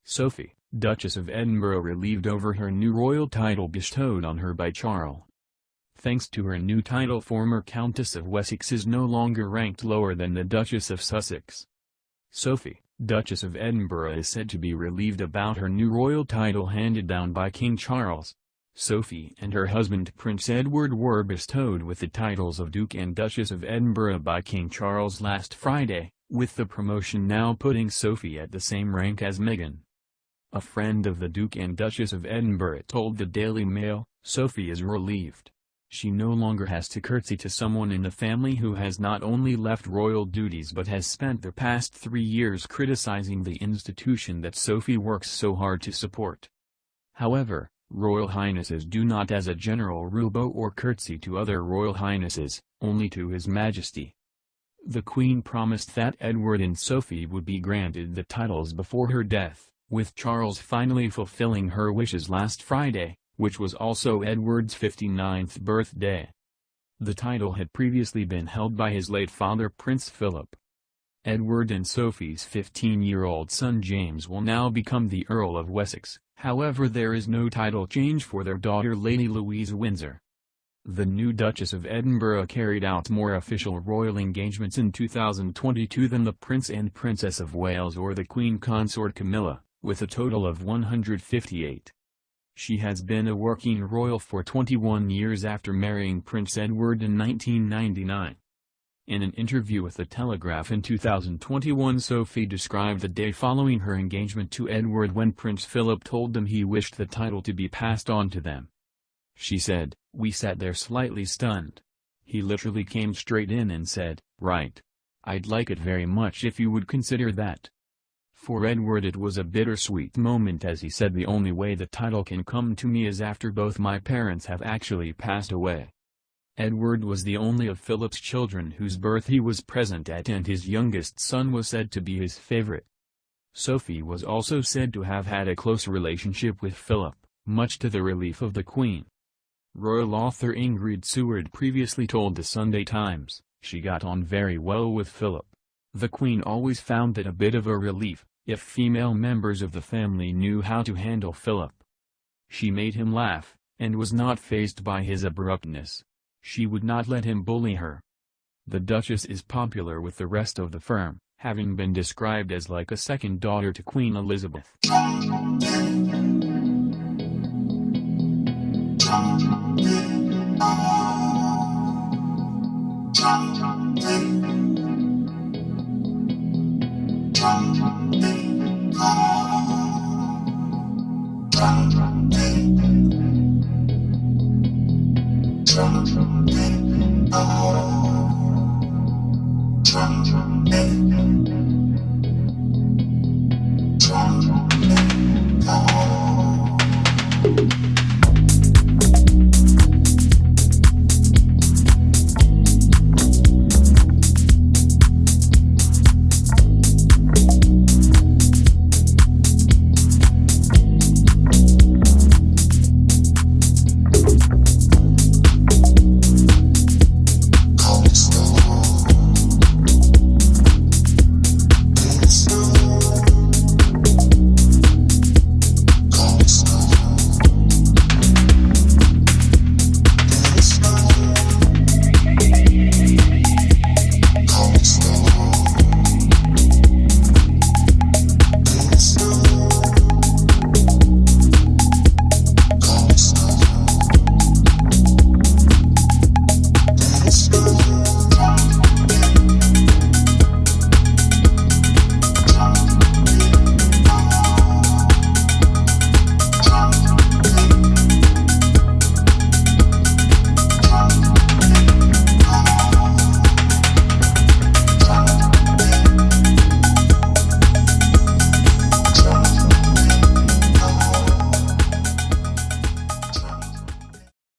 Sophie, Duchess of Edinburgh, relieved over her new royal title bestowed on her by Charles. Thanks to her new title, former Countess of Wessex is no longer ranked lower than the Duchess of Sussex. Sophie, Duchess of Edinburgh, is said to be relieved about her new royal title handed down by King Charles. Sophie and her husband Prince Edward were bestowed with the titles of Duke and Duchess of Edinburgh by King Charles last Friday, with the promotion now putting Sophie at the same rank as Meghan. A friend of the Duke and Duchess of Edinburgh told the Daily Mail, "Sophie is relieved. She no longer has to curtsy to someone in the family who has not only left royal duties but has spent the past 3 years criticizing the institution that Sophie works so hard to support." However, Royal Highnesses do not as a general rule bow or curtsy to other Royal Highnesses, only to His Majesty. The Queen promised that Edward and Sophie would be granted the titles before her death, with Charles finally fulfilling her wishes last Friday, which was also Edward's 59th birthday. The title had previously been held by his late father Prince Philip. Edward and Sophie's 15-year-old son James will now become the Earl of Wessex, however there is no title change for their daughter Lady Louise Windsor. The new Duchess of Edinburgh carried out more official royal engagements in 2022 than the Prince and Princess of Wales or the Queen Consort Camilla, with a total of 158. She has been a working royal for 21 years after marrying Prince Edward in 1999. In an interview with The Telegraph in 2021, Sophie described the day following her engagement to Edward when Prince Philip told them he wished the title to be passed on to them. She said, "We sat there slightly stunned. He literally came straight in and said, 'Right. I'd like it very much if you would consider that.'" For Edward it was a bittersweet moment, as he said, "The only way the title can come to me is after both my parents have actually passed away." Edward was the only of Philip's children whose birth he was present at, and his youngest son was said to be his favorite. Sophie was also said to have had a close relationship with Philip, much to the relief of the Queen. Royal author Ingrid Seward previously told the Sunday Times, "She got on very well with Philip. The Queen always found it a bit of a relief if female members of the family knew how to handle Philip. She made him laugh, and was not fazed by his abruptness. She would not let him bully her." The Duchess is popular with the rest of the firm, having been described as like a second daughter to Queen Elizabeth.